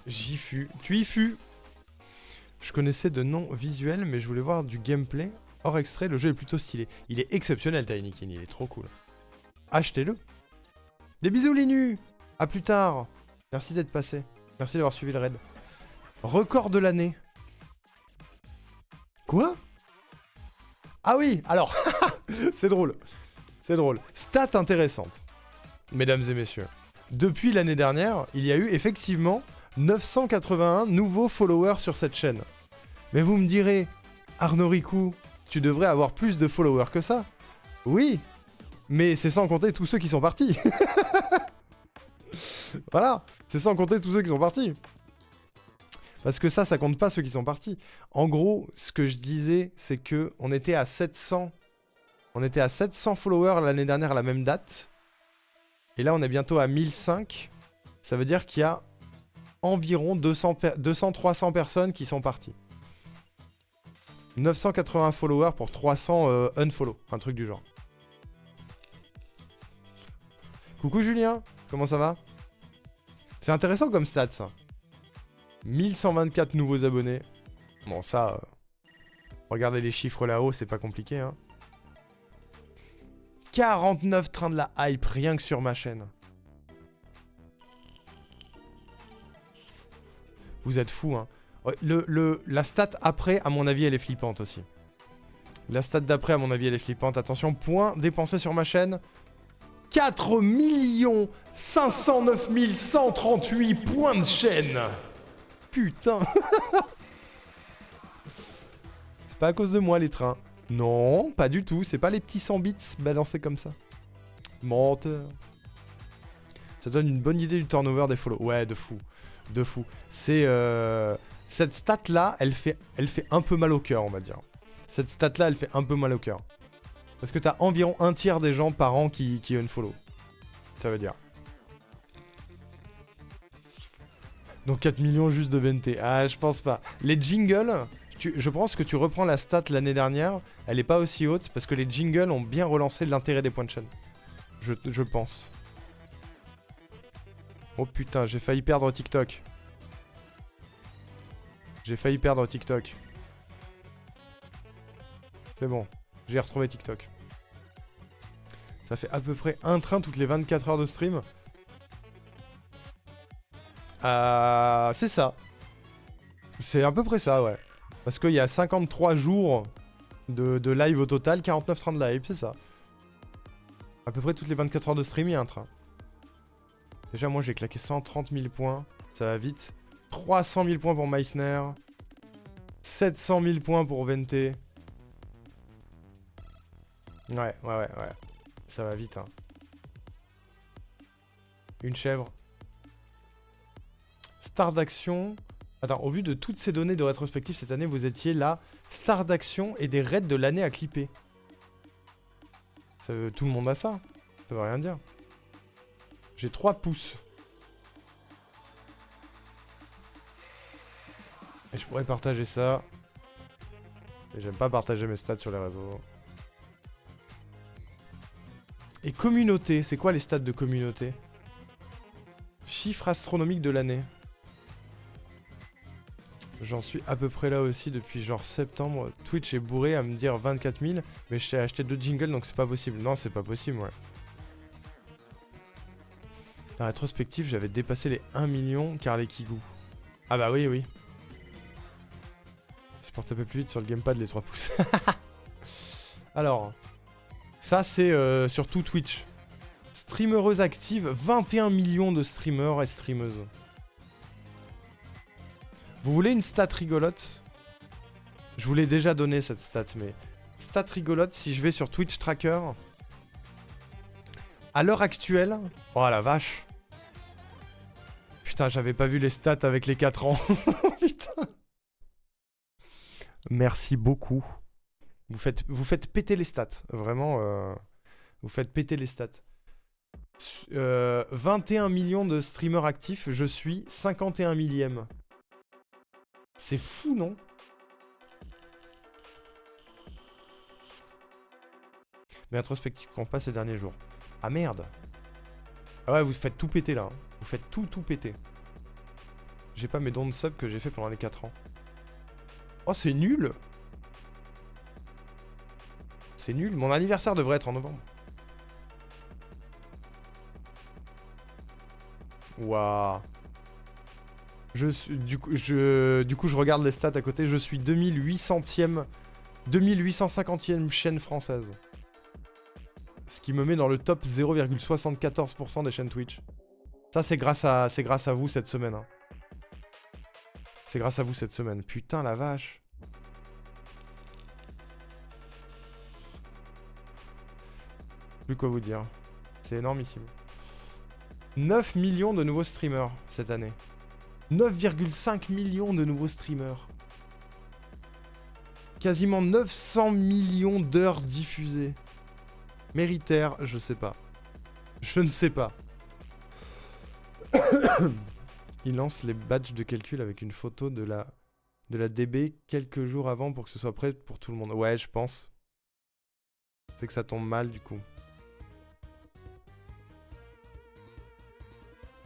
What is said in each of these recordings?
J'y fus. Tu y fus. Je connaissais de noms visuels, mais je voulais voir du gameplay. Hors extrait, le jeu est plutôt stylé. Il est exceptionnel, Tinykin, il est trop cool. Achetez-le. Des bisous, Linu. À plus tard. Merci d'être passé. Merci d'avoir suivi le raid. Record de l'année. Quoi? Ah oui, alors, c'est drôle. C'est drôle. Stat intéressante, mesdames et messieurs. Depuis l'année dernière, il y a eu effectivement 981 nouveaux followers sur cette chaîne. Mais vous me direz, Arnaud Ricou, tu devrais avoir plus de followers que ça. Oui, mais c'est sans compter tous ceux qui sont partis. Voilà, c'est sans compter tous ceux qui sont partis. Parce que ça compte pas ceux qui sont partis. En gros, ce que je disais, c'est que on était à 700. On était à 700 followers l'année dernière à la même date. Et là, on est bientôt à 1005. Ça veut dire qu'il y a environ 200-300 personnes qui sont parties. 980 followers pour 300 unfollow. Un truc du genre. Coucou Julien, comment ça va? C'est intéressant comme stat, ça. 1124 nouveaux abonnés. Bon, ça... regardez les chiffres là-haut, c'est pas compliqué, hein. 49 trains de la hype, rien que sur ma chaîne. Vous êtes fous, hein. La stat après, à mon avis, elle est flippante aussi. La stat d'après, à mon avis, elle est flippante. Attention, points dépensés sur ma chaîne. 4 509 138 points de chaîne. Putain. C'est pas à cause de moi, les trains. Non, pas du tout. C'est pas les petits 100 bits balancés comme ça. Menteur. Ça donne une bonne idée du turnover des follow. Ouais, de fou. De fou. C'est... cette stat-là, elle fait un peu mal au cœur, on va dire. Cette stat-là, elle fait un peu mal au cœur. Parce que t'as environ un tiers des gens par an qui unfollow. Ça veut dire. Donc 4 millions juste de VNT. Ah, je pense pas. Les jingles, je pense que tu reprends la stat l'année dernière, elle est pas aussi haute parce que les jingles ont bien relancé l'intérêt des points de chaîne. Je pense. Oh putain, j'ai failli perdre TikTok. J'ai failli perdre TikTok. C'est bon, j'ai retrouvé TikTok. Ça fait à peu près un train toutes les 24 heures de stream. C'est ça. C'est à peu près ça, ouais. Parce qu'il y a 53 jours de live au total, 49 trains de live, c'est ça. À peu près toutes les 24 heures de stream, il y a un train. Déjà, moi, j'ai claqué 130 000 points. Ça va vite. 300 000 points pour Meissner. 700 000 points pour Vente. Ouais. Ça va vite, hein. Une chèvre. Star d'action. Attends, au vu de toutes ces données de rétrospective cette année, vous étiez là. Star d'action et des raids de l'année à clipper. Tout le monde a ça. Ça veut rien dire. J'ai 3 pouces. Et je pourrais partager ça. Et j'aime pas partager mes stats sur les réseaux. Et communauté, c'est quoi les stats de communauté? Chiffre astronomique de l'année. J'en suis à peu près là aussi depuis genre septembre. Twitch est bourré à me dire 24 000. Mais j'ai acheté 2 jingles donc c'est pas possible. Non, c'est pas possible, ouais. La rétrospective, j'avais dépassé les 1 million car les Kigou. Ah bah oui. C'est pour taper plus vite sur le gamepad les 3 pouces. Alors, ça c'est surtout Twitch. Streamereuse active, 21 millions de streamers et streameuses. Vous voulez une stat rigolote? Je vous l'ai déjà donné cette stat, mais... Stat rigolote, si je vais sur Twitch Tracker... À l'heure actuelle... Oh la vache! Putain, j'avais pas vu les stats avec les 4 ans. Putain! Merci beaucoup. Vous faites péter les stats. Vraiment, vous faites péter les stats. 21 millions de streamers actifs, je suis 51 millième. C'est fou, non? Mais introspective qu'on passe ces derniers jours. Ah merde. Ah ouais, vous faites tout péter là. Hein. Vous faites tout péter. J'ai pas mes dons de sub que j'ai fait pendant les 4 ans. Oh, c'est nul! C'est nul. Mon anniversaire devrait être en novembre. Waouh. Du coup, je regarde les stats à côté. Je suis 2800ème, 2850ème chaîne française. Ce qui me met dans le top 0,74% des chaînes Twitch. Ça, c'est grâce à vous cette semaine. Hein. C'est grâce à vous cette semaine. Putain, la vache. Plus quoi vous dire. C'est énormissime. 9 millions de nouveaux streamers cette année. 9,5 millions de nouveaux streamers. Quasiment 900 millions d'heures diffusées. Méritaire, je sais pas. Je ne sais pas. Il lance les badges de calcul avec une photo de la DB quelques jours avant pour que ce soit prêt pour tout le monde. Ouais, je pense. C'est que ça tombe mal du coup.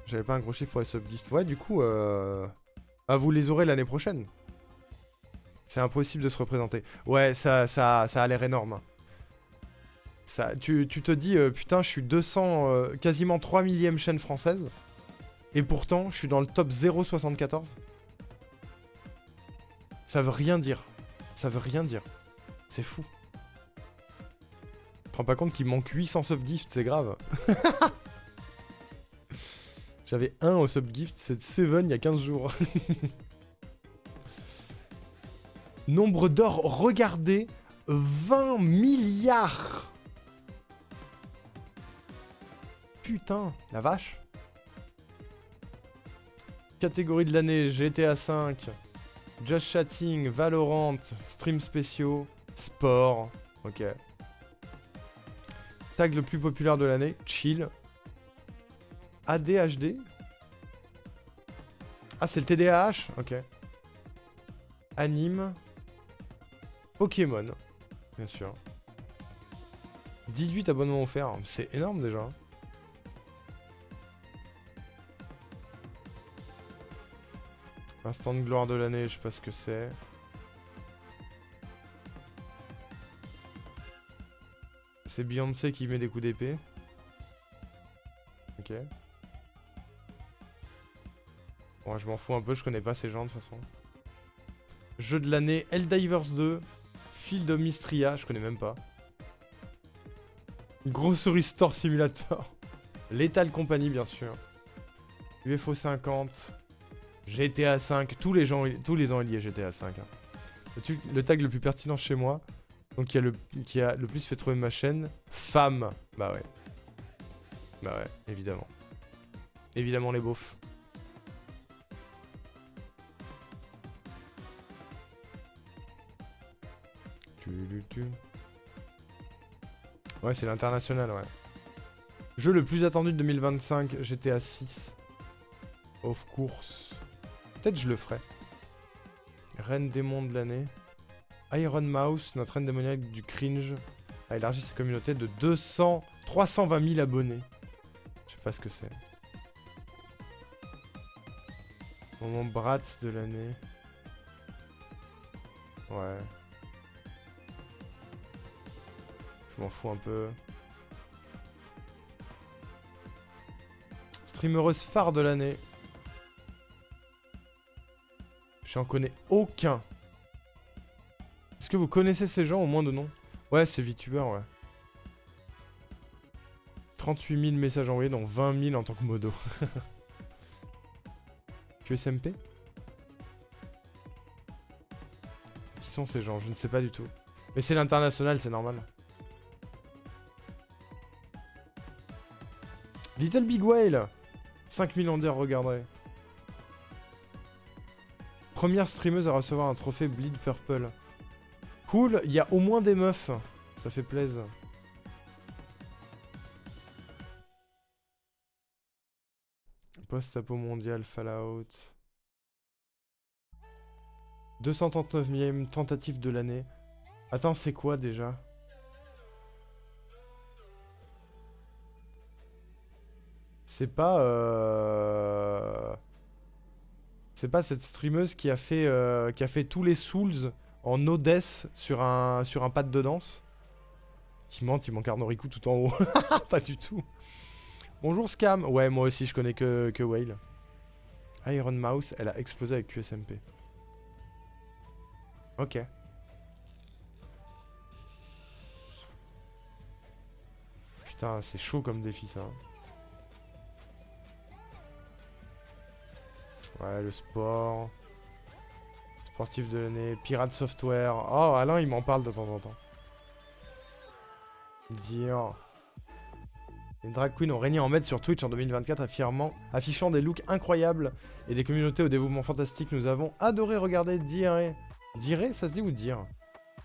J'avais pas un gros chiffre pour les subgifts. Ouais, du coup, ah, vous les aurez l'année prochaine. C'est impossible de se représenter. Ouais, ça a l'air énorme. Ça, tu te dis, putain, je suis 200, quasiment 3 millième chaîne française. Et pourtant, je suis dans le top 0,74. Ça veut rien dire. Ça veut rien dire. C'est fou. Tu te rends pas compte qu'il manque 800 subgifts, c'est grave. J'avais un au subgift, c'est Seven il y a 15 jours. Nombre d'heures regardées, 20 milliards. Putain, la vache. Catégorie de l'année, GTA 5, Just Chatting, Valorant, Stream spéciaux, Sport, ok. Tag le plus populaire de l'année, Chill. ADHD. Ah, c'est le TDAH, ok. Anime. Pokémon, bien sûr. 18 abonnements offerts, c'est énorme déjà. Instant de gloire de l'année, je sais pas ce que c'est. C'est Beyoncé qui met des coups d'épée. Ok. Bon, je m'en fous un peu, je connais pas ces gens de toute façon. Jeu de l'année, Helldivers 2, Field of Mystria, je connais même pas. Grocery Store Simulator. Lethal Company, bien sûr. UFO 50. GTA 5. Tous les ans il y a GTA 5. Hein. Le tag le plus pertinent chez moi. Donc qui a le plus fait trouver ma chaîne. Femme. Bah ouais. Bah ouais, évidemment. Évidemment les beaufs. Ouais, c'est l'international, ouais. Jeu le plus attendu de 2025, GTA 6. Of course. Peut-être je le ferai. Reine démon de l'année. Iron Mouse, notre reine démoniaque du cringe, a élargi sa communauté de 320 000 abonnés. Je sais pas ce que c'est. Moment Brat de l'année. Ouais. Je m'en fous un peu. Streamereuse phare de l'année. J'en connais aucun. Est-ce que vous connaissez ces gens au moins de nom? Ouais, c'est VTuber, ouais. 38 000 messages envoyés, dont 20 000 en tant que modo. QSMP? Qui sont ces gens? Je ne sais pas du tout. Mais c'est l'international, c'est normal. Little Big Whale. 5 millions d'heures regardées. Première streameuse à recevoir un trophée Bleed Purple. Cool, il y a au moins des meufs. Ça fait plaisir. Post-apo mondial Fallout. 239e tentative de l'année. Attends, c'est quoi déjà? C'est pas C'est pas cette streameuse qui a fait tous les Souls en no death sur un pad de danse? Qui ment, il manque Arnoriku tout en haut. Pas du tout. Bonjour Scam. Ouais, moi aussi je connais que Whale. Iron Mouse, elle a explosé avec QSMP. Ok. Putain, c'est chaud comme défi ça. Ouais, le sport. Sportif de l'année. Pirate Software. Oh, Alain, il m'en parle de temps en temps. Dire. Les drag queens ont régné en maître sur Twitch en 2024, affichant des looks incroyables et des communautés au dévouement fantastique. Nous avons adoré regarder Dire. Dire, ça se dit ou dire?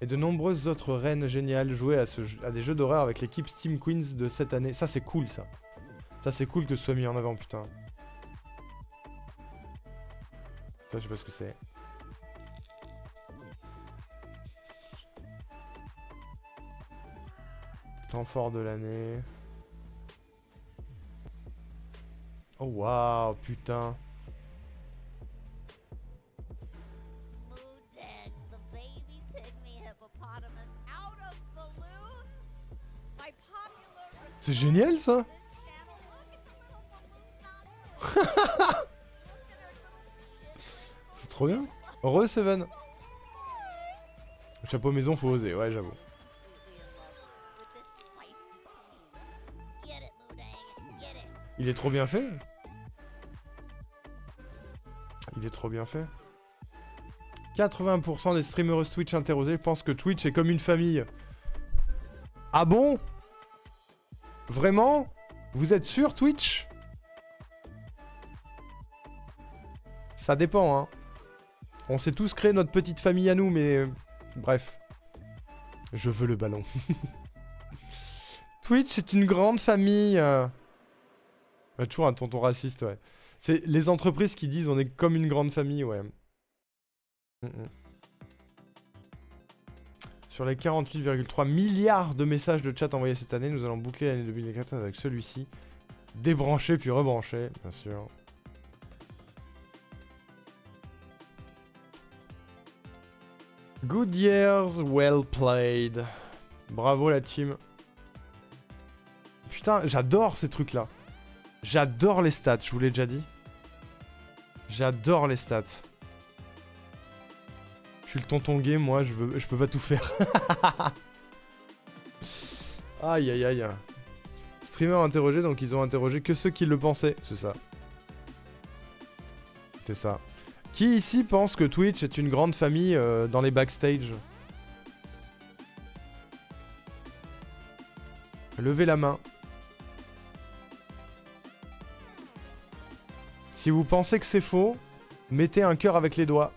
Et de nombreuses autres reines géniales jouer à des jeux d'horreur avec l'équipe Steam Queens de cette année. Ça, c'est cool, ça. Ça, c'est cool que ce soit mis en avant, putain. Ça, je sais pas ce que c'est. Temps fort de l'année. Oh, waouh, putain. C'est génial, ça. C'est trop bien. Heureux, Seven. Chapeau maison, faut oser, ouais, j'avoue. Il est trop bien fait. Il est trop bien fait. 80% des streamers Twitch interrogés pensent que Twitch est comme une famille. Ah bon? Vraiment? Vous êtes sûr, Twitch? Ça dépend, hein. On s'est tous créé notre petite famille à nous, mais... Bref. Je veux le ballon. Twitch est une grande famille. Toujours un tonton raciste, ouais. C'est les entreprises qui disent on est comme une grande famille, ouais. Sur les 48,3 milliards de messages de chat envoyés cette année, nous allons boucler l'année 2014 avec celui-ci. Débranché puis rebranché, bien sûr. Good years, well played. Bravo la team. Putain, j'adore ces trucs-là. J'adore les stats, je vous l'ai déjà dit. J'adore les stats. Je suis le tonton gay, moi, je peux pas tout faire. Aïe aïe aïe. Streamer interrogé, donc ils ont interrogé que ceux qui le pensaient. C'est ça. C'est ça. Qui ici pense que Twitch est une grande famille dans les backstage? Levez la main. Si vous pensez que c'est faux, mettez un cœur avec les doigts.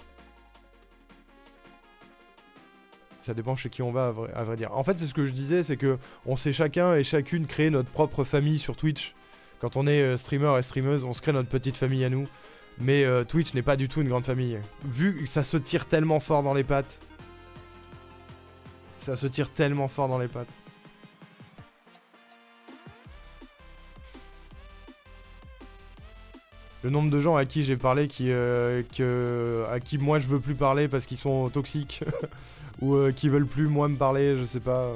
Ça dépend chez qui on va, à vrai dire. En fait, c'est ce que je disais, c'est que on sait chacun et chacune créer notre propre famille sur Twitch. Quand on est streamer et streameuse, on se crée notre petite famille à nous. Mais Twitch n'est pas du tout une grande famille. Vu que ça se tire tellement fort dans les pattes. Ça se tire tellement fort dans les pattes. Le nombre de gens à qui j'ai parlé à qui moi je veux plus parler parce qu'ils sont toxiques. Ou qui veulent plus moi me parler, je sais pas.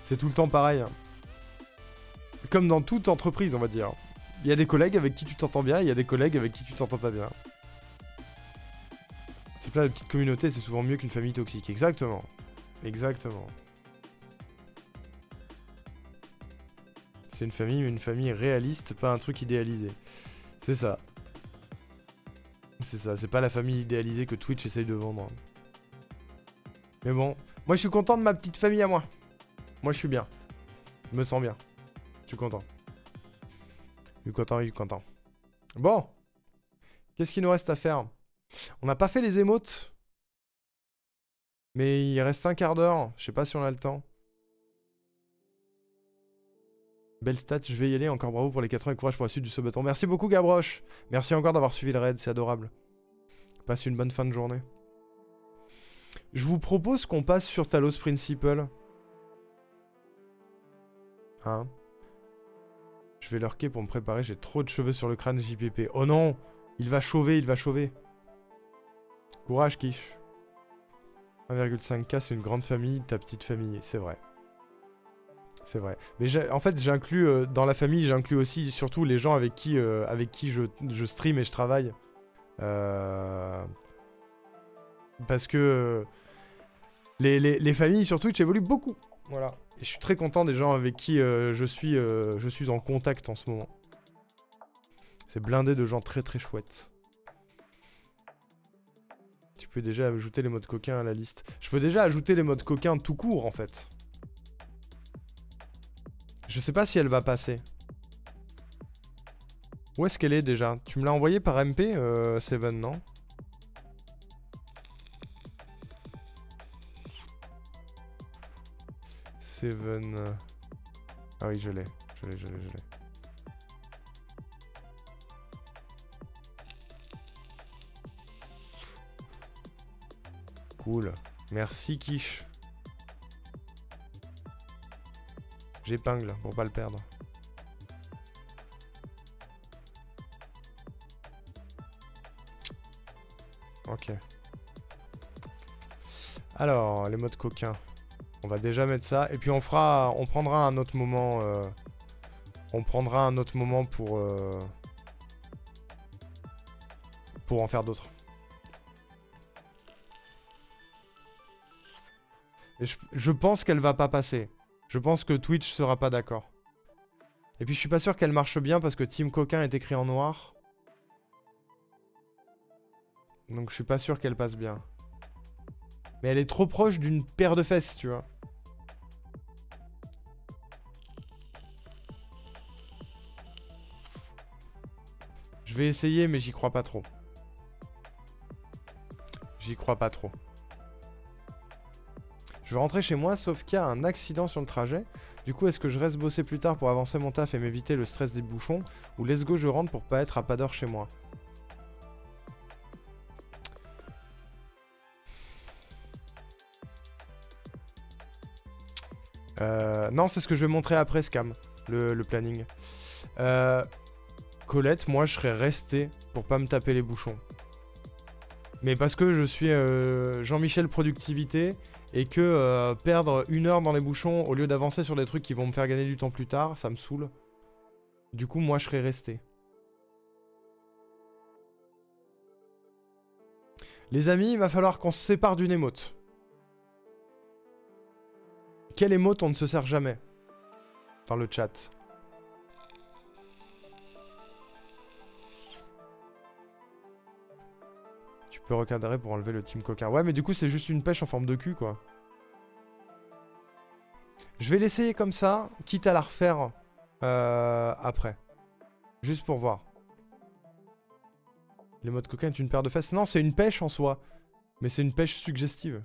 C'est tout le temps pareil. Comme dans toute entreprise, on va dire. Il y a des collègues avec qui tu t'entends bien, il y a des collègues avec qui tu t'entends pas bien. C'est plein de petites communautés, c'est souvent mieux qu'une famille toxique. Exactement. Exactement. C'est une famille, mais une famille réaliste, pas un truc idéalisé. C'est ça. C'est ça, c'est pas la famille idéalisée que Twitch essaye de vendre. Mais bon, moi je suis content de ma petite famille à moi. Moi je suis bien. Je me sens bien. Je suis content. Je suis content. Bon. Qu'est-ce qu'il nous reste à faire? On n'a pas fait les émotes. Mais il reste un quart d'heure. Je sais pas si on a le temps. Belle stat, je vais y aller. Encore bravo pour les 4 ans et courage pour la suite du subathon. Merci beaucoup Gabroche. Merci encore d'avoir suivi le raid, c'est adorable. Passe une bonne fin de journée. Je vous propose qu'on passe sur Talos Principle. Hein? Je vais lurker pour me préparer, j'ai trop de cheveux sur le crâne JPP. Oh non! Il va chauver, il va chauver. Courage, Quiche. 1,5K, c'est une grande famille, ta petite famille, c'est vrai. C'est vrai. Mais en fait, j'inclus dans la famille, j'inclus aussi surtout les gens avec qui je stream et je travaille. Parce que les familles sur Twitch évoluent beaucoup. Voilà. Et je suis très content des gens avec qui je suis en contact en ce moment. C'est blindé de gens très très chouettes. Tu peux déjà ajouter les modes coquins à la liste. Je peux déjà ajouter les modes coquins tout court en fait. Je sais pas si elle va passer. Où est-ce qu'elle est déjà? Tu me l'as envoyé par MP, Seven, non? Seven... Ah oui, je l'ai. Je l'ai. Cool. Merci, Quiche. J'épingle pour pas le perdre. Ok. Alors, les modes coquins. On va déjà mettre ça. Et puis on prendra un autre moment. On prendra un autre moment pour en faire d'autres. Je pense qu'elle va pas passer. Je pense que Twitch sera pas d'accord. Et puis je suis pas sûr qu'elle marche bien parce que Team Coquin est écrit en noir. Donc je suis pas sûr qu'elle passe bien. Mais elle est trop proche d'une paire de fesses, tu vois. Je vais essayer, mais j'y crois pas trop. J'y crois pas trop. Je vais rentrer chez moi, sauf qu'il y a un accident sur le trajet. Du coup, est-ce que je reste bosser plus tard pour avancer mon taf et m'éviter le stress des bouchons? Ou let's go, je rentre pour pas être à pas d'heure chez moi? Non, c'est ce que je vais montrer après, Scam, le planning. Colette, moi, je serais resté pour pas me taper les bouchons. Mais parce que je suis Jean-Michel Productivité et que perdre 1 heure dans les bouchons au lieu d'avancer sur des trucs qui vont me faire gagner du temps plus tard, ça me saoule. Du coup, moi, je serais resté. Les amis, il va falloir qu'on se sépare d'une émote. Quelle émote on ne se sert jamais? Dans le chat. Tu peux recadrer pour enlever le team coquin. Ouais, mais du coup, c'est juste une pêche en forme de cul, quoi. Je vais l'essayer comme ça, quitte à la refaire après. Juste pour voir. Les modes coquins est une paire de fesses. Non, c'est une pêche en soi. Mais c'est une pêche suggestive.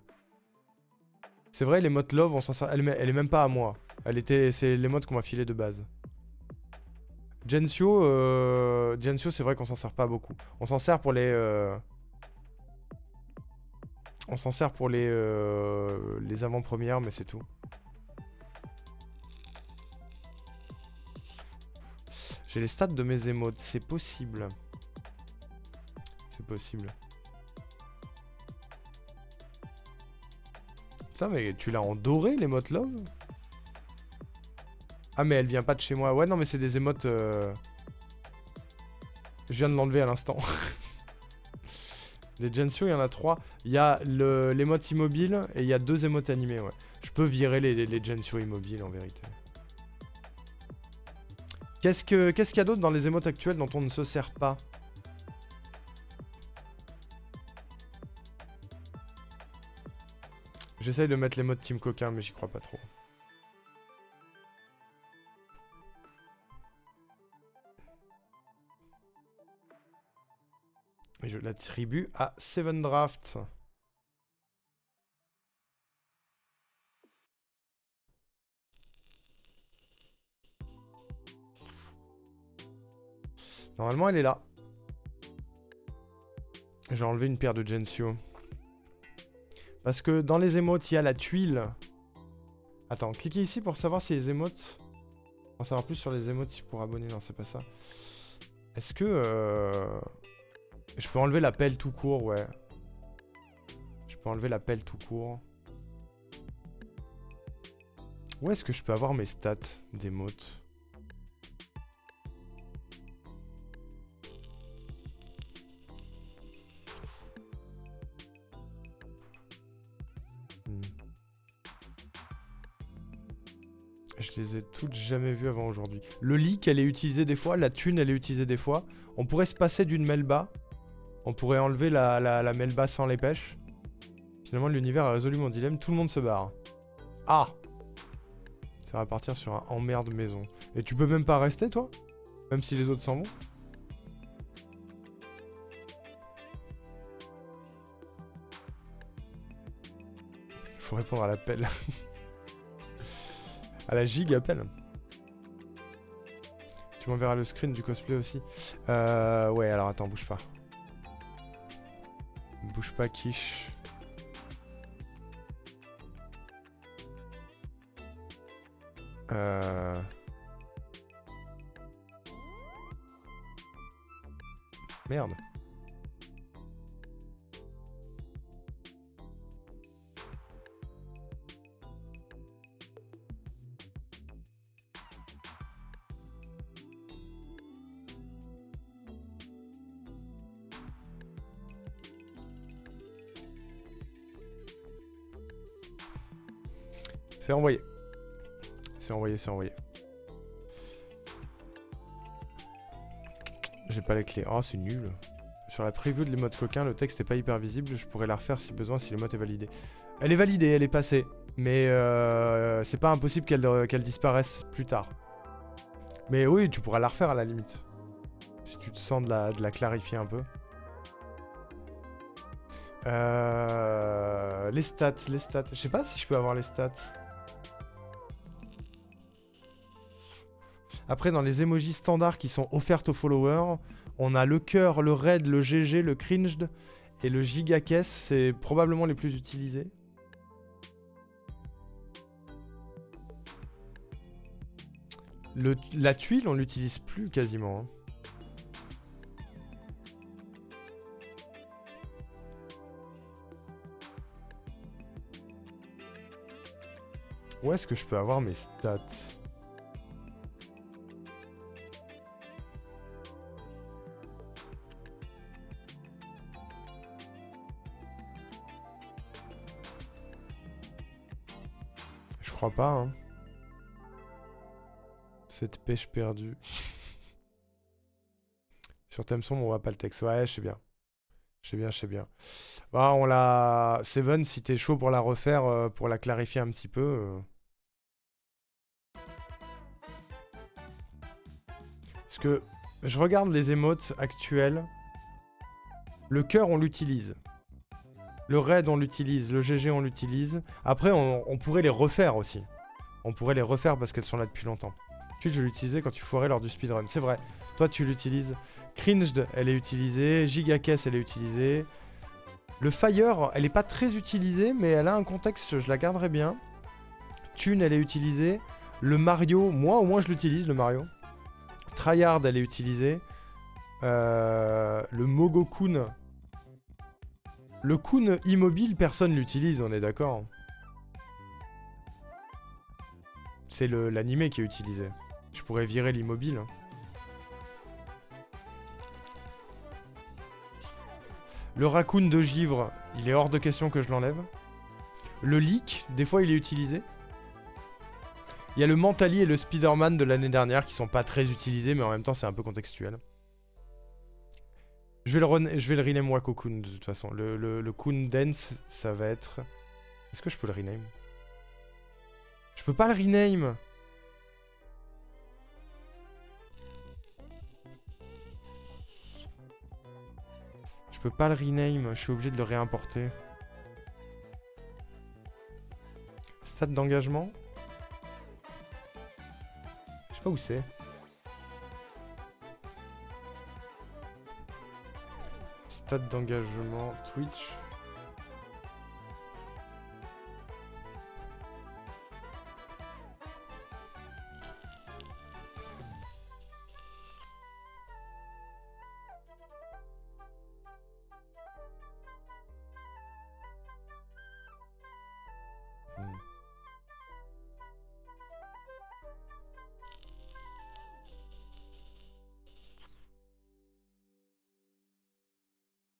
C'est vrai, les modes love, on s'en sert... elle est même pas à moi. C'est les modes qu'on m'a filé de base. Gensio, c'est vrai qu'on s'en sert pas beaucoup. On s'en sert pour les... On s'en sert pour les avant-premières, mais c'est tout. J'ai les stats de mes émotes, c'est possible. C'est possible. Putain, mais tu l'as en doré, l'émote love? Ah, mais elle vient pas de chez moi. Ouais, non, mais c'est des émotes... Je viens de l'enlever à l'instant. Les Gensio, il y en a 3. Il y a l'émote immobile et il y a 2 émotes animées, ouais. Je peux virer les Gensio immobiles, en vérité. Qu'est-ce qu'il y a d'autre dans les émotes actuelles dont on ne se sert pas? J'essaye de mettre l'émote Team Coquin, mais j'y crois pas trop. Et je l'attribue à Seven Draft. Normalement, elle est là. J'ai enlevé une paire de Gensio. Parce que dans les émotes, il y a la tuile. Attends, cliquez ici pour savoir si les émotes... En savoir plus sur les émotes pour abonner. Non, c'est pas ça. Est-ce que... Je peux enlever l'appel tout court, ouais. Je peux enlever l'appel tout court. Où est-ce que je peux avoir mes stats d'émotes? Je les ai toutes jamais vues avant aujourd'hui. Le leak, elle est utilisée des fois. La thune, elle est utilisée des fois. On pourrait se passer d'une Melba. On pourrait enlever la Melba sans les pêches. Finalement, l'univers a résolu mon dilemme. Tout le monde se barre. Ah! Ça va partir sur un emmerde maison. Et tu peux même pas rester, toi? Même si les autres s'en vont? Faut répondre à l'appel. À la giga appel. Tu m'enverras le screen du cosplay aussi. Ouais, alors attends, bouge pas. Bouge pas, quiche. Merde. C'est envoyé. C'est envoyé, c'est envoyé. J'ai pas les clés. Oh, c'est nul. Sur la preview de l'émote coquin, le texte est pas hyper visible. Je pourrais la refaire si besoin, si l'émote est validée. Elle est validée, elle est passée. Mais c'est pas impossible qu'elle disparaisse plus tard. Mais oui, tu pourras la refaire à la limite. Si tu te sens de la clarifier un peu. Les stats. Je sais pas si je peux avoir les stats. Après, dans les emojis standards qui sont offertes aux followers, on a le cœur, le raid, le GG, le cringed et le gigacaisse. C'est probablement les plus utilisés. La tuile, on l'utilise plus quasiment. Hein. Où est-ce que je peux avoir mes stats ? Je crois pas, hein. Cette pêche perdue. Sur thème sombre, on voit pas le texte. Ouais, je sais bien. Je sais bien. Bah, on l'a... Seven, si t'es chaud pour la refaire, pour la clarifier un petit peu... Parce que je regarde les émotes actuelles. Le cœur, on l'utilise. Le raid, on l'utilise. Le GG, on l'utilise. Après, on pourrait les refaire aussi. On pourrait les refaire parce qu'elles sont là depuis longtemps. Ensuite, je l'utilisais quand tu foirais lors du speedrun. C'est vrai. Toi, tu l'utilises. Cringed, elle est utilisée. Gigacaisse, elle est utilisée. Le Fire, elle est pas très utilisée, mais elle a un contexte, je la garderai bien. Thune, elle est utilisée. Le Mario, moi au moins je l'utilise, le Mario. Tryhard, elle est utilisée. Le Mogokun. Le Kun immobile, personne l'utilise, on est d'accord. C'est l'animé qui est utilisé. Je pourrais virer l'immobile. Le Raccoon de Givre, il est hors de question que je l'enlève. Le Leak, des fois il est utilisé. Il y a le Mentali et le Spider-Man de l'année dernière qui sont pas très utilisés, mais en même temps c'est un peu contextuel. Je vais le rename Wakokun de toute façon. Le Kun Dance, ça va être... Est-ce que je peux le rename? Je peux pas le rename. Je peux pas le rename, je suis obligé de le réimporter. Stade d'engagement. Je sais pas où c'est. Stade d'engagement Twitch.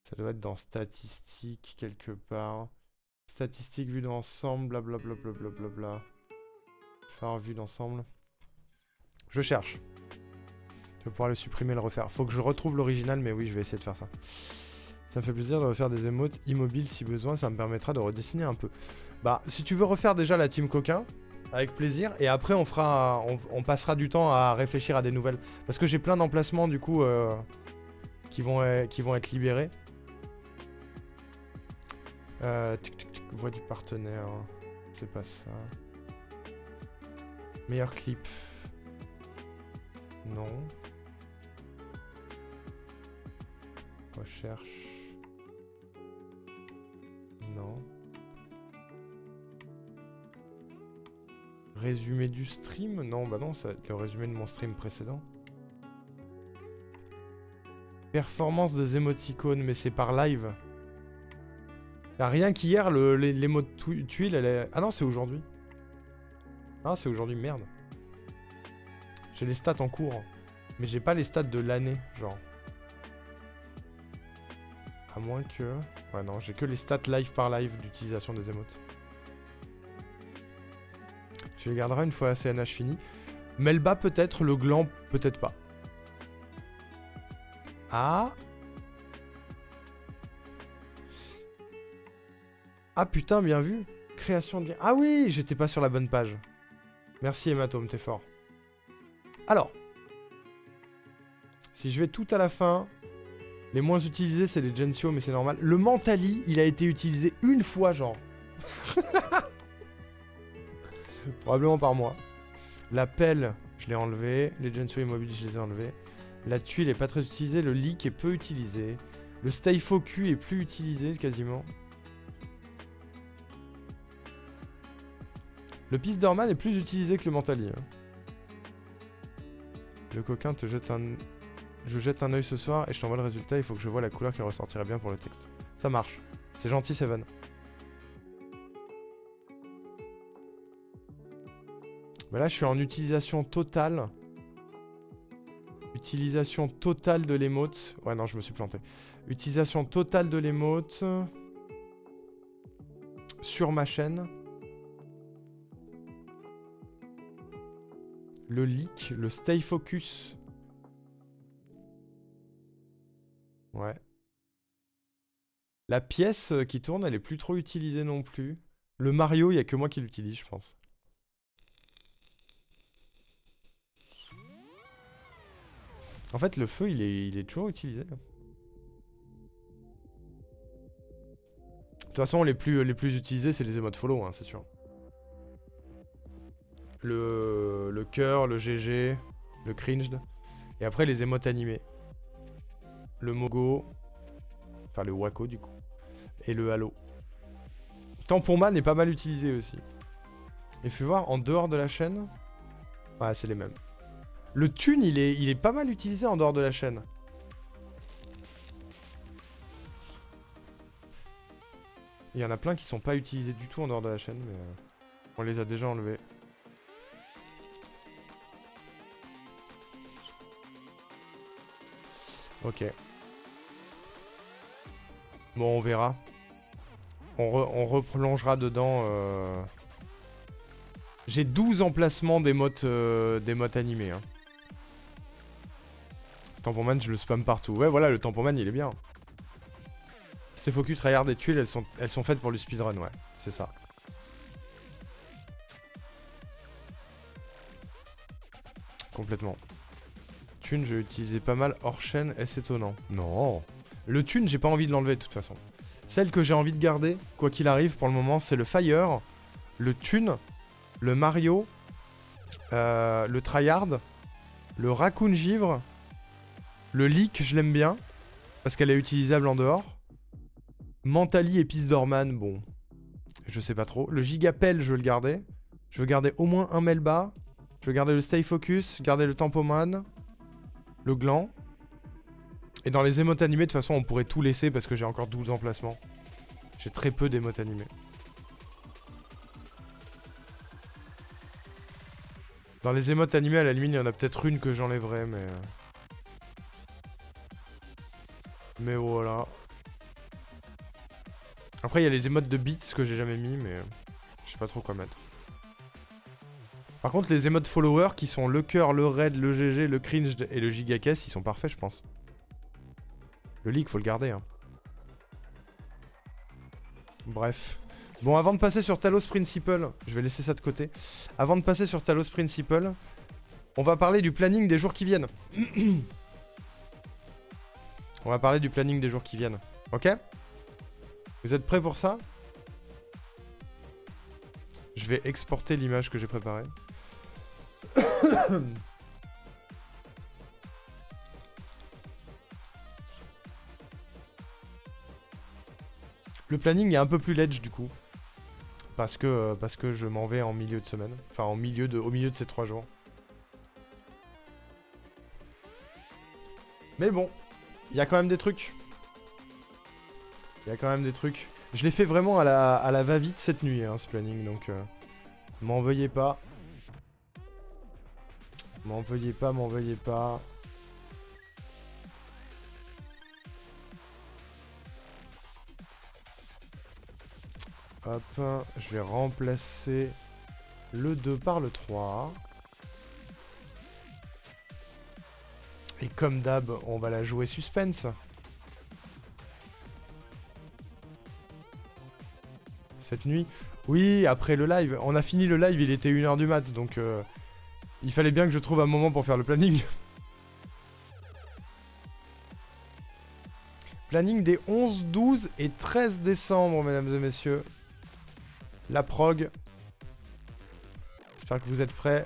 Ça doit être dans statistiques quelque part. Statistiques vues d'ensemble, blablabla. Faire vue d'ensemble. Je cherche. Je vais pouvoir le supprimer et le refaire. Faut que je retrouve l'original, mais oui, je vais essayer de faire ça. Ça me fait plaisir de refaire des émotes immobiles si besoin, ça me permettra de redessiner un peu. Bah, si tu veux refaire déjà la team coquin, avec plaisir, et après on fera, on passera du temps à réfléchir à des nouvelles. Parce que j'ai plein d'emplacements du coup qui vont être libérés. Voix du partenaire, c'est pas ça. Meilleur clip. Non. Recherche. Non. Résumé du stream? Non, bah non, c'est le résumé de mon stream précédent. Performance des émoticônes, mais c'est par live. Y'a rien qu'hier, l'émote tuile, elle est... Ah non, c'est aujourd'hui. Ah, c'est aujourd'hui, merde. J'ai les stats en cours. Mais j'ai pas les stats de l'année, genre. À moins que... Ouais, non, j'ai que les stats live par live d'utilisation des émotes. Tu les garderas une fois la CNH fini. Melba peut-être, le gland peut-être pas. Ah. Ah putain, bien vu. Création de lien. Ah oui, j'étais pas sur la bonne page. Merci Hématome, t'es fort. Alors. Si je vais tout à la fin... Les moins utilisés, c'est les Gensio, mais c'est normal. Le Mentali, il a été utilisé une fois, genre. Probablement par moi. La pelle, je l'ai enlevé. Les Gensio immobiles, je les ai enlevés. La tuile est pas très utilisée. Le leak est peu utilisé. Le stay focus est plus utilisé, quasiment. Le Pisdorman est plus utilisé que le Mentali. Hein. Le coquin te jette un... Je jette un œil ce soir et je t'envoie le résultat. Il faut que je vois la couleur qui ressortirait bien pour le texte. Ça marche. C'est gentil, Seven. Bah là, je suis en utilisation totale. Utilisation totale de l'émote. Ouais, non, je me suis planté. Utilisation totale de l'émote. Sur ma chaîne. Le leak, le stay focus. Ouais. La pièce qui tourne, elle est plus trop utilisée non plus. Le Mario, il n'y a que moi qui l'utilise, je pense. En fait, le feu, il est toujours utilisé. De toute façon, les plus utilisés, c'est les emotes follow, hein, c'est sûr. Le cœur, le GG, le cringed. Et après, les emotes animés. Le Mogo. Enfin, le Wako, du coup. Et le Halo. Tamponman est pas mal utilisé aussi. Et fais voir, en dehors de la chaîne... Ouais, c'est les mêmes. Le Thune, il est pas mal utilisé en dehors de la chaîne. Il y en a plein qui sont pas utilisés du tout en dehors de la chaîne, mais... on les a déjà enlevés. Ok. Bon, on verra. On replongera dedans. J'ai 12 emplacements d'émotes animés. Hein. Tamponman, je le spam partout. Ouais, voilà, le Tamponman, il est bien. Ces focus tryhard des tuiles, elles sont faites pour le speedrun, ouais. C'est ça. Complètement. Thune, je l'ai utilisé pas mal hors chaîne. Est-ce étonnant? Non. Le Thune, j'ai pas envie de l'enlever de toute façon. Celle que j'ai envie de garder, quoi qu'il arrive pour le moment, c'est le Fire, le Thune, le Mario, le Tryhard, le Raccoon Givre, le Leak, je l'aime bien, parce qu'elle est utilisable en dehors. Mentali et Pisdorman, bon, je sais pas trop. Le Gigapel, je veux le garder. Je veux garder au moins un Melba. Je veux garder le Stay Focus, garder le Tamponman, le Gland. Et dans les émotes animés, de toute façon, on pourrait tout laisser parce que j'ai encore 12 emplacements. J'ai très peu d'émotes animés. Dans les émotes animés, à la limite, il y en a peut-être une que j'enlèverais, mais... Mais voilà. Après, il y a les émotes de beats que j'ai jamais mis, mais je sais pas trop quoi mettre. Par contre, les émotes followers qui sont le cœur, le raid, le GG, le cringe et le gigacaisse, ils sont parfaits, je pense. Le leak, faut le garder. Hein. Bref. Bon, avant de passer sur Talos Principle, je vais laisser ça de côté. Avant de passer sur Talos Principle, on va parler du planning des jours qui viennent. On va parler du planning des jours qui viennent. Ok? Vous êtes prêts pour ça? Je vais exporter l'image que j'ai préparée. Le planning est un peu plus ledge du coup. Parce que je m'en vais en milieu de semaine. Enfin, au milieu de ces 3 jours. Mais bon, il y a quand même des trucs. Il y a quand même des trucs. Je l'ai fait vraiment à la va-vite cette nuit, hein, ce planning, donc m'en veuillez pas. M'en veuillez pas, m'en veuillez pas. Hop, je vais remplacer le 2 par le 3. Et comme d'hab, on va la jouer suspense. Cette nuit. Oui, après le live. On a fini le live, il était 1h du mat, donc il fallait bien que je trouve un moment pour faire le planning. Planning des 11, 12 et 13 décembre, mesdames et messieurs. La prog. J'espère que vous êtes prêts.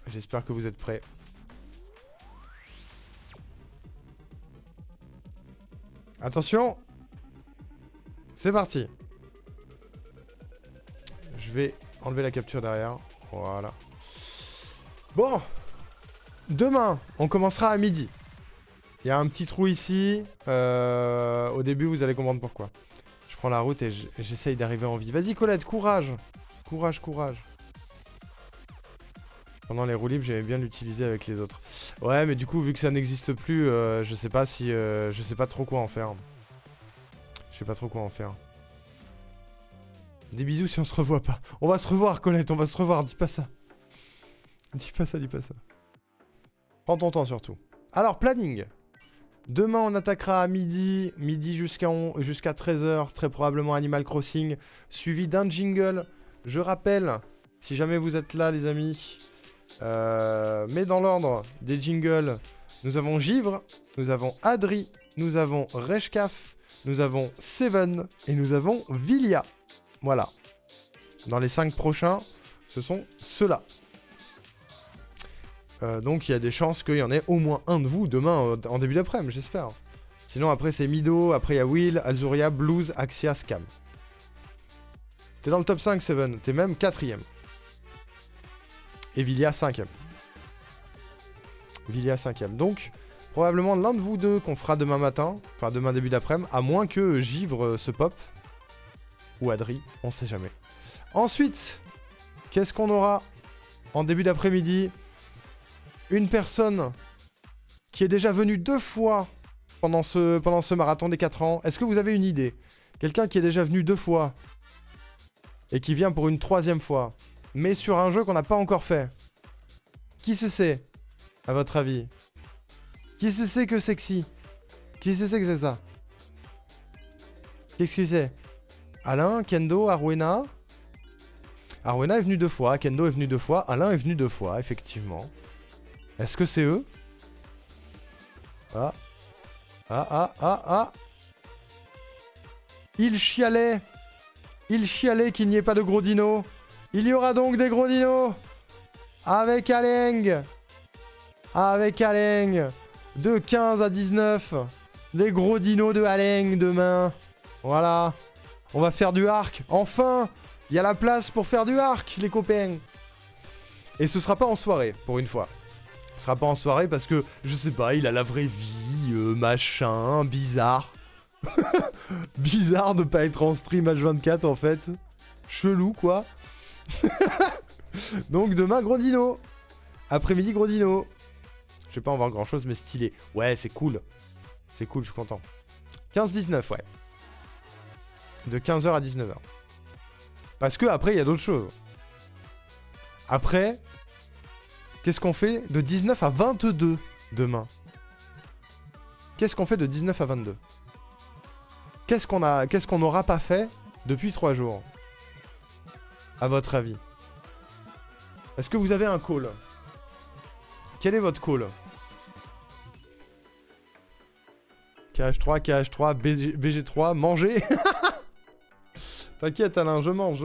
J'espère que vous êtes prêts. Attention. C'est parti. Je vais enlever la capture derrière. Voilà. Bon. Demain, on commencera à midi. Il y a un petit trou ici. Au début, vous allez comprendre pourquoi. Je prends la route et j'essaye d'arriver en vie. Vas-y, Colette, courage. Courage, courage. Pendant les roues libres, j'aimais bien l'utiliser avec les autres. Ouais, mais du coup, vu que ça n'existe plus, je sais pas si... je sais pas trop quoi en faire. Je sais pas trop quoi en faire. Des bisous si on se revoit pas. On va se revoir, Colette, on va se revoir. Dis pas ça. Dis pas ça, dis pas ça. Prends ton temps surtout. Alors, planning. Demain, on attaquera à midi. Midi jusqu'à 13h. Très probablement Animal Crossing. Suivi d'un jingle. Je rappelle, si jamais vous êtes là, les amis... mais dans l'ordre des jingles, nous avons Givre, nous avons Adri, nous avons Reshkaf, nous avons Seven et nous avons Vilia. Voilà. Dans les 5 prochains, ce sont ceux-là. Donc il y a des chances qu'il y en ait au moins un de vous demain en début d'après-midi, j'espère. Sinon après c'est Mido, après il y a Will, Azuria, Blues, Axia, Scam. T'es dans le top 5, Seven, t'es même 4ème. Et Vilia 5ème. Vilia 5ème. Donc, probablement l'un de vous deux qu'on fera demain matin. Enfin, demain début d'après-midi. À moins que Givre se pop. Ou Adri. On sait jamais. Ensuite, qu'est-ce qu'on aura en début d'après-midi? Une personne qui est déjà venue 2 fois pendant ce marathon des 4 ans. Est-ce que vous avez une idée? Quelqu'un qui est déjà venu 2 fois. Et qui vient pour une 3e fois. Mais sur un jeu qu'on n'a pas encore fait. Qui se sait, à votre avis? Qui se sait que sexy? Qui se sait que c'est ça? Qu'est-ce que c'est? Alain, Kendo, Arwena? Arwena est venu 2 fois, Kendo est venu 2 fois, Alain est venu 2 fois, effectivement. Est-ce que c'est eux? Ah. Ah, ah, ah, ah. Il chialait qu'il n'y ait pas de gros dinos. Il y aura donc des gros dinos avec Aleng. Avec Aleng. De 15 à 19. Les gros dinos de Aleng demain. Voilà. On va faire du arc. Enfin, il y a la place pour faire du arc, les copains. Et ce sera pas en soirée, pour une fois. Ce sera pas en soirée parce que, je sais pas, il a la vraie vie, machin, bizarre. Bizarre de pas être en stream H24 en fait. Chelou quoi. Donc demain gros dino. Après-midi gros dino. vais pas en voir grand chose, mais stylé. Ouais, c'est cool. C'est cool, je suis content. 15-19, ouais. De 15h à 19h. Parce que après, il y a d'autres choses. Après, qu'est-ce qu'on fait de 19 à 22 demain? Qu'est-ce qu'on fait de 19 à 22? Qu'est-ce qu'on n'aura pas fait depuis 3 jours? À votre avis? Est-ce que vous avez un call? Quel est votre call? KH3, KH3, BG3, manger. T'inquiète Alain, je mange.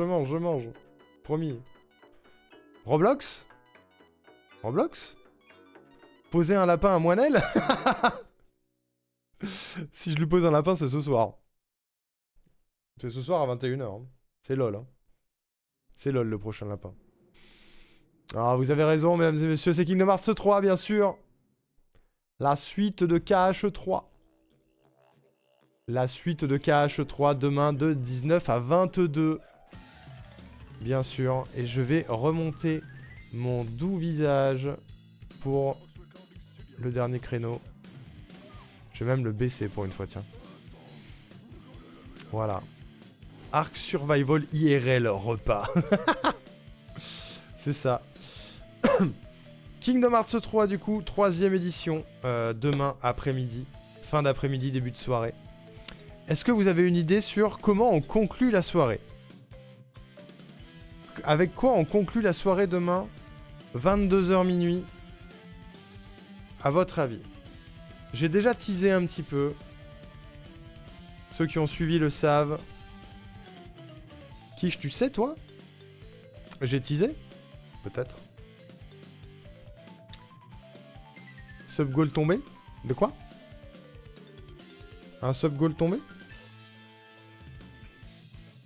Promis. Roblox? Roblox? Poser un lapin à Moinel? Si je lui pose un lapin, c'est ce soir. C'est ce soir à 21h. Hein. C'est LOL. Hein. C'est LOL le prochain lapin. Ah, vous avez raison, mesdames et messieurs, c'est Kingdom Hearts 3, bien sûr. La suite de KH3. La suite de KH3 demain de 19 à 22. Bien sûr. Et je vais remonter mon doux visage pour le dernier créneau. Je vais même le baisser pour une fois, tiens. Voilà. Arc Survival IRL repas. C'est ça. Kingdom Hearts 3 du coup, 3ème édition, demain après-midi, fin d'après-midi, début de soirée. Est-ce que vous avez une idée sur comment on conclut la soirée? Avec quoi on conclut la soirée demain, 22h minuit, à votre avis? J'ai déjà teasé un petit peu. Ceux qui ont suivi le savent. Quiche, tu sais toi? J'ai teasé? Peut-être. Sub goal tombé? De quoi? Un sub goal tombé?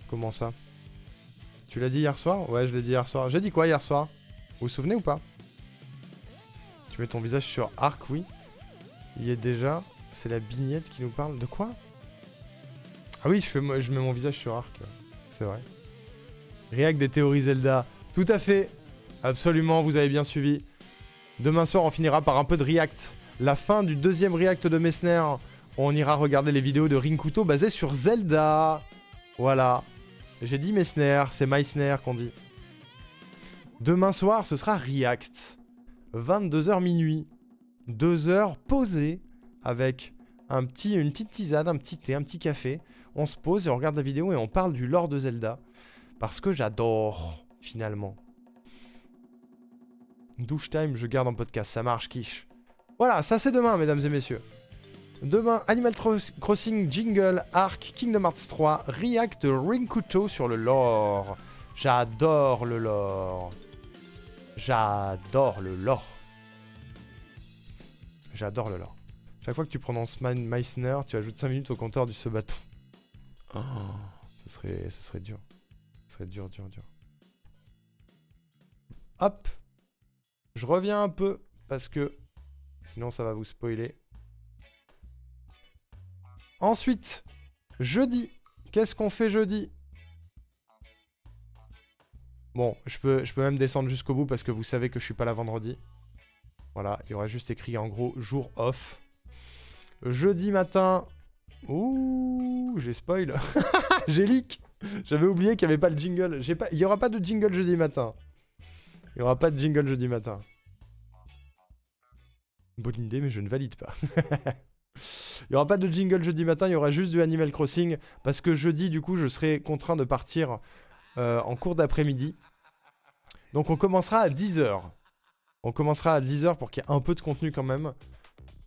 Comment ça? Tu l'as dit hier soir? Ouais, je l'ai dit hier soir. J'ai dit quoi hier soir? Vous vous souvenez ou pas? Tu mets ton visage sur Arc, oui. Il y est déjà. C'est la bignette qui nous parle. De quoi? Ah oui, je mets mon visage sur Arc. C'est vrai. React des théories Zelda. Tout à fait. Absolument, vous avez bien suivi. Demain soir, on finira par un peu de React. La fin du 2e React de Messner. On ira regarder les vidéos de Rinkuto basées sur Zelda. Voilà. J'ai dit Messner, c'est Meissner qu'on dit. Demain soir, ce sera React. 22h minuit. 2 heures posées avec une petite tisane, un petit thé, un petit café. On se pose et on regarde la vidéo et on parle du lore de Zelda. Parce que j'adore, finalement. Douche time, je garde en podcast, ça marche, quiche. Voilà, ça c'est demain, mesdames et messieurs. Demain, Animal Crossing, Jingle, Arc, Kingdom Hearts 3, React de Rinkuto sur le lore. J'adore le lore. J'adore le lore. J'adore le lore. Chaque fois que tu prononces Meissner, tu ajoutes 5 minutes au compteur du ce bâton. Oh, ce serait dur. Ce serait dur. Hop. Je reviens un peu parce que sinon ça va vous spoiler. Ensuite, jeudi. Qu'est-ce qu'on fait jeudi? Bon, je peux même descendre jusqu'au bout parce que vous savez que je suis pas là vendredi. Voilà, il y aurait juste écrit en gros jour off. Jeudi matin. Ouh, j'ai spoil. J'ai leak. J'avais oublié qu'il n'y avait pas le jingle. Il n'y aura pas de jingle jeudi matin. Il n'y aura pas de jingle jeudi matin. Bonne idée, mais je ne valide pas. Il n'y aura pas de jingle jeudi matin, il y aura juste du Animal Crossing. Parce que jeudi, du coup, je serai contraint de partir en cours d'après-midi. Donc on commencera à 10h. On commencera à 10h pour qu'il y ait un peu de contenu quand même.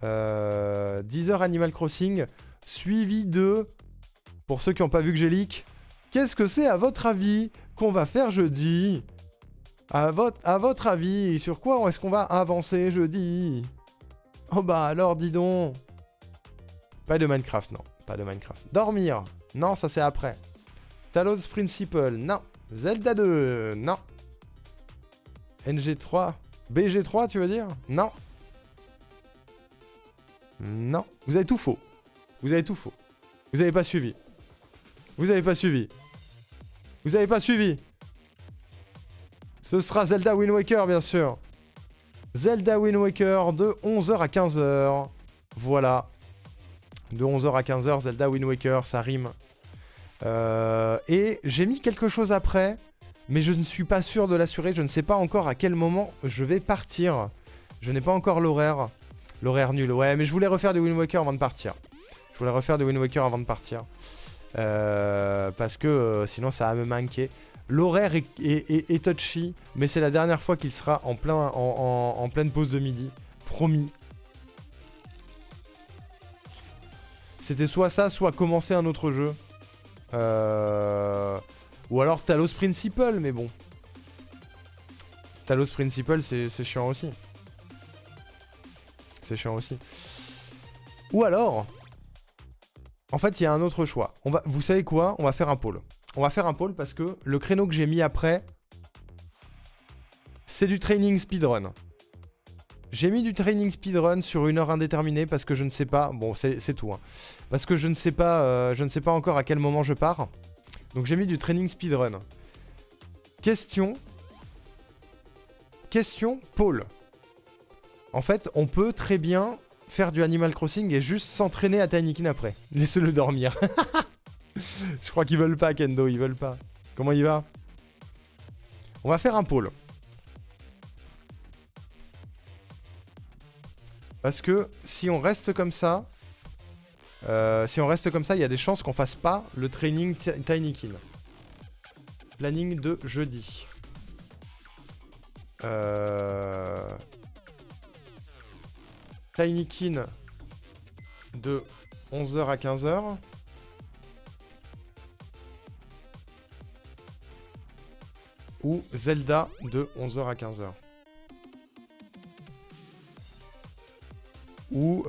10h Animal Crossing. Suivi de... Pour ceux qui n'ont pas vu que j'ai leak. Qu'est-ce que c'est à votre avis qu'on va faire jeudi? À votre avis, sur quoi est-ce qu'on va avancer jeudi? Oh bah alors, dis donc. Pas de Minecraft, non. Pas de Minecraft. Dormir. Non, ça c'est après. Talos Principle. Non. Zelda 2. Non. NG3. BG3, tu veux dire? Non. Non. Vous avez tout faux. Vous avez tout faux. Vous avez pas suivi. Vous avez pas suivi. Vous avez pas suivi. Ce sera Zelda Wind Waker, bien sûr. Zelda Wind Waker de 11h à 15h. Voilà. De 11h à 15h, Zelda Wind Waker, ça rime. Et j'ai mis quelque chose après, mais je ne suis pas sûr de l'assurer. Je ne sais pas encore à quel moment je vais partir. Je n'ai pas encore l'horaire. L'horaire nul, ouais, mais je voulais refaire du Wind Waker avant de partir. Je voulais refaire du Wind Waker avant de partir. Parce que sinon ça va me manquer. L'horaire est touchy, mais c'est la dernière fois qu'il sera en pleine pause de midi. Promis. C'était soit ça, soit commencer un autre jeu. Ou alors Talos Principle, mais bon. Talos Principle, c'est chiant aussi. C'est chiant aussi. Ou alors... En fait, il y a un autre choix. Vous savez quoi? On va faire un pôle. On va faire un pôle parce que le créneau que j'ai mis après, c'est du training speedrun. J'ai mis du training speedrun sur une heure indéterminée parce que je ne sais pas... Bon, c'est tout. Hein. Parce que je ne sais pas encore à quel moment je pars. Donc j'ai mis du training speedrun. Question, pôle. En fait, on peut très bien faire du Animal Crossing et juste s'entraîner à Tinykin après. Laissez-le dormir. Je crois qu'ils veulent pas, Kendo, ils veulent pas. Comment il va? On va faire un pôle. Parce que si on reste comme ça... il y a des chances qu'on fasse pas le training Tinykin. Planning de jeudi. Tinykin de 11h à 15h. Ou Zelda de 11h à 15h. Ou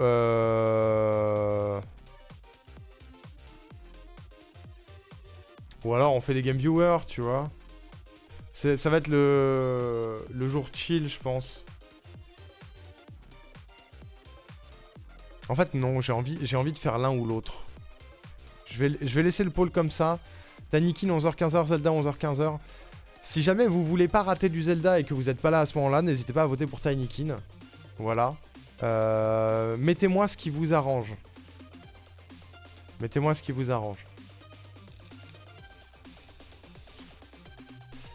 alors on fait des game viewers, tu vois. Ça va être le jour chill, je pense. En fait, non, j'ai envie de faire l'un ou l'autre. Je vais laisser le pôle comme ça. Tinykin 11h-15h, Zelda 11h-15h. Si jamais vous voulez pas rater du Zelda et que vous n'êtes pas là à ce moment-là, n'hésitez pas à voter pour Tinykin. Voilà. Mettez-moi ce qui vous arrange. Mettez-moi ce qui vous arrange.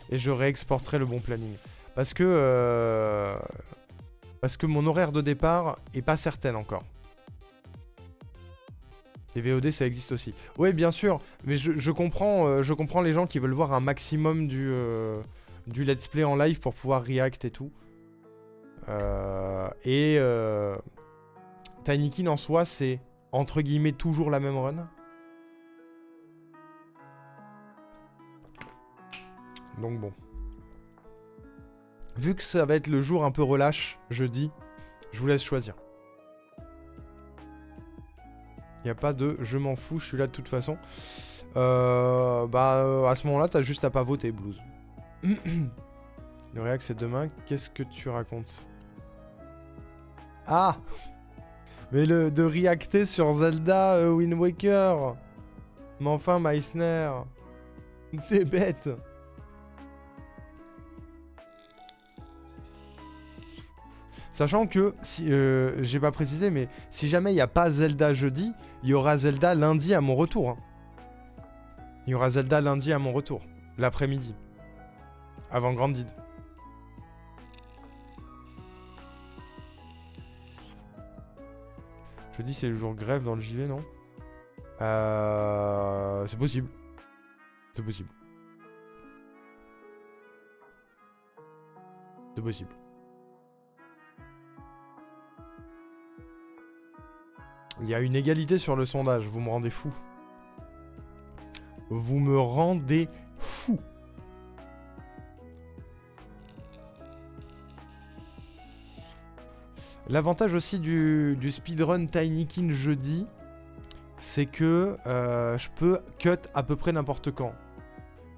Et je réexporterai le bon planning. Parce que mon horaire de départ est pas certaine encore. Les VOD, ça existe aussi. Oui, bien sûr, mais je comprends les gens qui veulent voir un maximum du let's play en live pour pouvoir react et tout. Tinykin en soi, c'est entre guillemets toujours la même run. Donc bon. Vu que ça va être le jour un peu relâche, jeudi, je vous laisse choisir. Il n'y a pas de je m'en fous, je suis là de toute façon. À ce moment-là, t'as juste à pas voter, Blues. Le réact, c'est demain. Qu'est-ce que tu racontes? Ah! Mais de reacter sur Zelda Wind Waker. Mais enfin, Meissner. T'es bête. Sachant que, si, j'ai pas précisé, mais si jamais il n'y a pas Zelda jeudi, il y aura Zelda lundi à mon retour. Hein. Il y aura Zelda lundi à mon retour. L'après-midi. Avant Grandid. Jeudi, c'est le jour grève dans le JV, non? C'est possible. C'est possible. C'est possible. Il y a une égalité sur le sondage, vous me rendez fou. Vous me rendez fou. L'avantage aussi du speedrun Tinykin jeudi, c'est que je peux cut à peu près n'importe quand.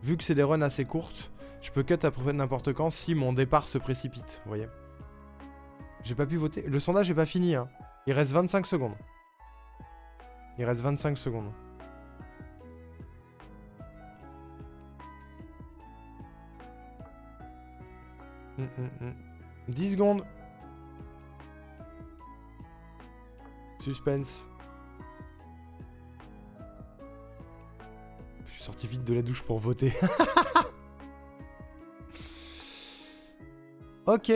Vu que c'est des runs assez courtes, je peux cut à peu près n'importe quand si mon départ se précipite, vous voyez. J'ai pas pu voter. Le sondage n'est pas fini, hein. Il reste 25 secondes. Il reste 25 secondes. Mmh. 10 secondes. Suspense. Je suis sorti vite de la douche pour voter. Ok.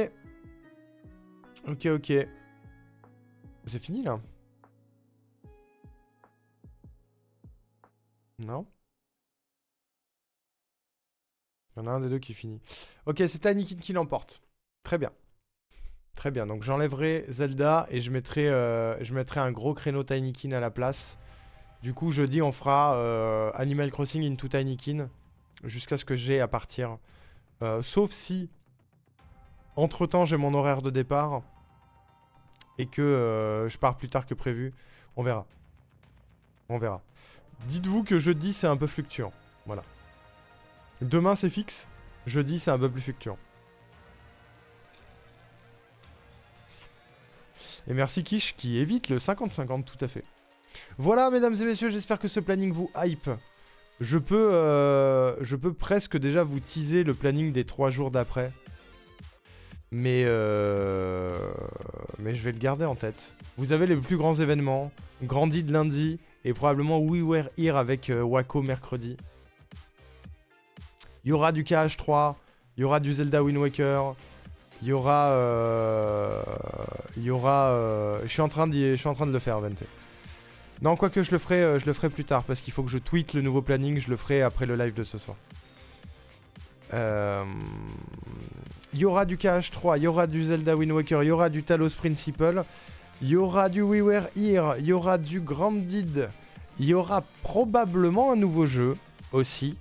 Ok, ok. C'est fini là? Non? Il y en a un des deux qui finit. Ok, c'est Tinykin qui l'emporte. Très bien. Très bien. Donc j'enlèverai Zelda et je mettrai un gros créneau Tinykin à la place. Du coup, jeudi, on fera Animal Crossing into Tinykin. Jusqu'à ce que j'ai à partir. Sauf si, entre-temps, j'ai mon horaire de départ. Et que je pars plus tard que prévu. On verra. On verra. Dites-vous que jeudi, c'est un peu fluctuant. Voilà. Demain, c'est fixe. Jeudi, c'est un peu plus fluctuant. Et merci Kish qui évite le 50-50, tout à fait. Voilà, mesdames et messieurs, j'espère que ce planning vous hype. Je peux presque déjà vous teaser le planning des 3 jours d'après. Mais je vais le garder en tête. Vous avez les plus grands événements. Grandi de lundi. Et probablement We Were Here avec Wako mercredi. Il y aura du KH3. Il y aura du Zelda Wind Waker. Il y aura... je suis en train de le faire, Vente. Non, quoique je le ferai plus tard. Parce qu'il faut que je tweete le nouveau planning. Je le ferai après le live de ce soir. Il y aura du KH3, il y aura du Zelda Wind Waker, il y aura du Talos Principle, il y aura du We Were Here, il y aura du Grounded, il y aura probablement un nouveau jeu aussi.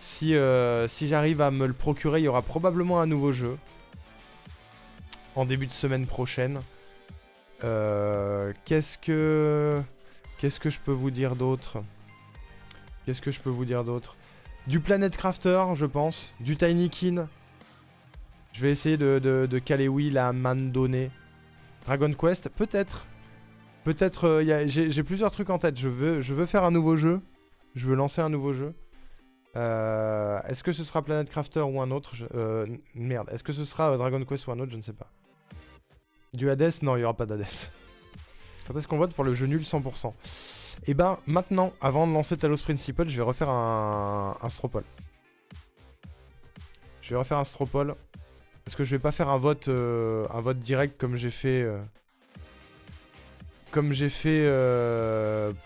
Si j'arrive à me le procurer, il y aura probablement un nouveau jeu en début de semaine prochaine. Qu'est-ce que je peux vous dire d'autre? Du Planet Crafter, je pense. Du Tinykin. Je vais essayer de caler Will à Mandone. Dragon Quest, peut-être. Peut-être, j'ai plusieurs trucs en tête. Je veux faire un nouveau jeu. Je veux lancer un nouveau jeu. Est-ce que ce sera Planet Crafter ou un autre? Merde, est-ce que ce sera Dragon Quest ou un autre? Je ne sais pas. Du Hades? Non, il n'y aura pas d'Hades. Quand est-ce qu'on vote pour le jeu nul 100%? Et ben maintenant, avant de lancer Talos Principle, je vais refaire un Stropole. Parce que je vais pas faire un vote direct comme j'ai fait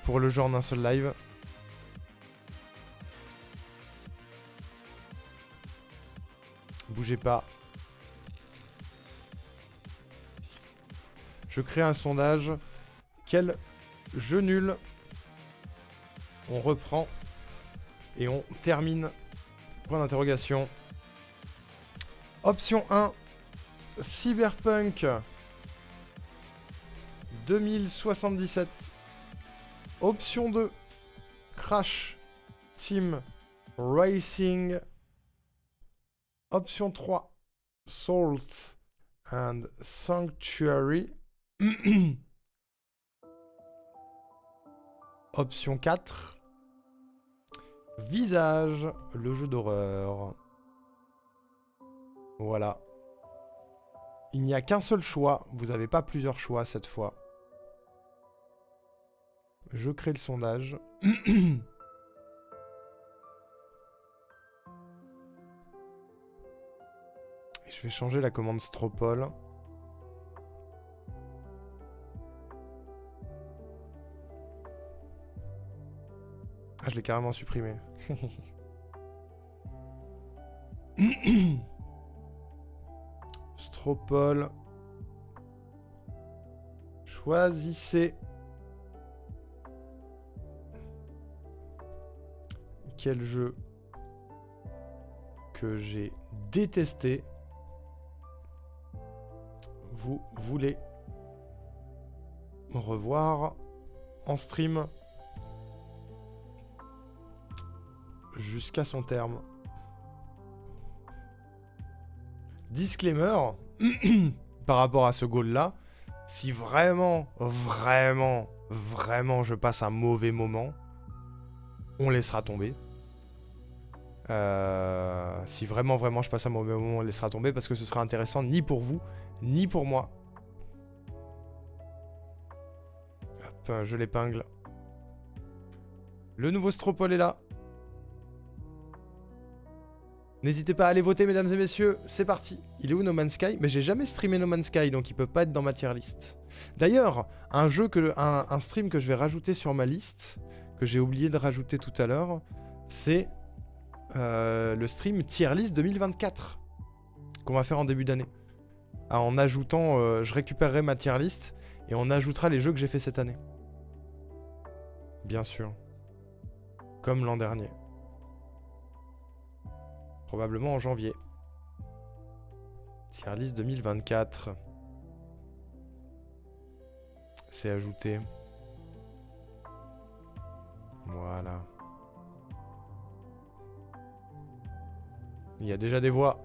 pour le genre d'un seul live. Bougez pas. Je crée un sondage. Quel jeu nul on reprend et on termine. Point d'interrogation. Option 1, Cyberpunk 2077. Option 2, Crash Team Racing. Option 3, Salt and Sanctuary. Option 4, Visage, le jeu d'horreur. Voilà. Il n'y a qu'un seul choix. Vous n'avez pas plusieurs choix cette fois. Je crée le sondage. Je vais changer la commande Stropole. Ah, je l'ai carrément supprimé. Stropole. Choisissez. Quel jeu que j'ai détesté vous voulez revoir en stream jusqu'à son terme. Disclaimer, par rapport à ce goal-là, si vraiment je passe un mauvais moment, on laissera tomber. Si vraiment je passe un mauvais moment, on laissera tomber parce que ce sera intéressant ni pour vous, ni pour moi. Enfin, je l'épingle. Le nouveau Stropole est là. N'hésitez pas à aller voter, mesdames et messieurs. C'est parti. Il est où No Man's Sky? Mais j'ai jamais streamé No Man's Sky, donc il peut pas être dans ma tier list. D'ailleurs, un stream que je vais rajouter sur ma liste, que j'ai oublié de rajouter tout à l'heure, c'est le stream tier list 2024 qu'on va faire en début d'année. En ajoutant, je récupérerai ma tier list et on ajoutera les jeux que j'ai fait cette année. Bien sûr. Comme l'an dernier. Probablement en janvier. Tier list 2024. C'est ajouté. Voilà. Il y a déjà des voix.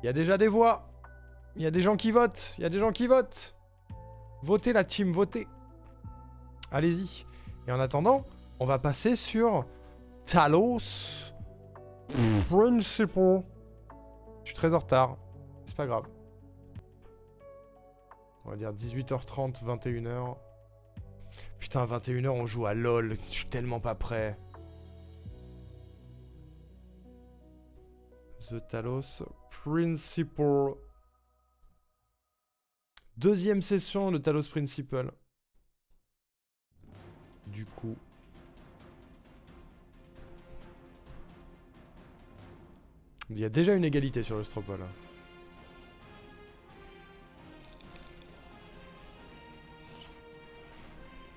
Il y a déjà des voix. Il y a des gens qui votent. Il y a des gens qui votent. Votez la team, votez. Allez-y. Et en attendant, on va passer sur Talos Principle. Je suis très en retard. C'est pas grave. On va dire 18h30, 21h. Putain, 21h, on joue à LoL. Je suis tellement pas prêt. The Talos Principle. Deuxième session de Talos Principle. Du coup. Il y a déjà une égalité sur le Stropole.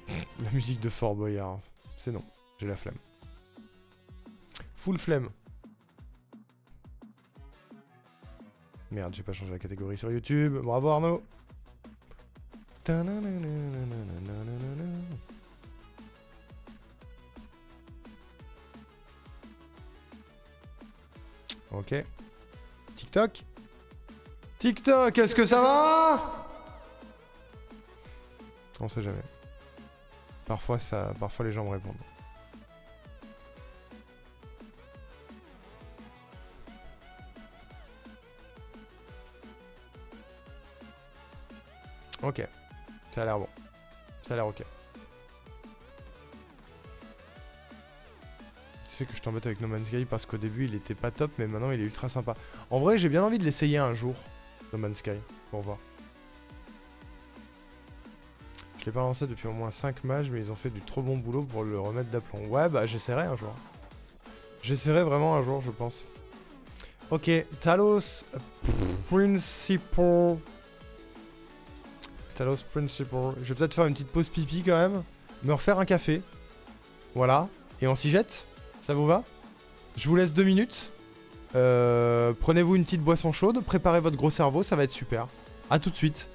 La musique de Fort Boyard. C'est non, j'ai la flemme. Full flemme. Merde, j'ai pas changé la catégorie sur YouTube. Bravo Arnaud. Ok. TikTok. TikTok, est-ce que ça va? On sait jamais. Parfois les gens me répondent. Ok. Ça a l'air bon. Ça a l'air ok. Tu sais que je t'embête avec No Man's Sky parce qu'au début il était pas top, mais maintenant il est ultra sympa. En vrai, j'ai bien envie de l'essayer un jour, No Man's Sky, pour voir. Je l'ai pas lancé depuis au moins 5 matchs, mais ils ont fait du trop bon boulot pour le remettre d'aplomb. Ouais, bah j'essaierai un jour. J'essaierai vraiment un jour, je pense. Ok, Talos Principle. Talos Principle. Je vais peut-être faire une petite pause pipi quand même. Me refaire un café. Voilà. Et on s'y jette. Ça vous va? Je vous laisse 2 minutes. Prenez-vous une petite boisson chaude. Préparez votre gros cerveau, ça va être super. A tout de suite.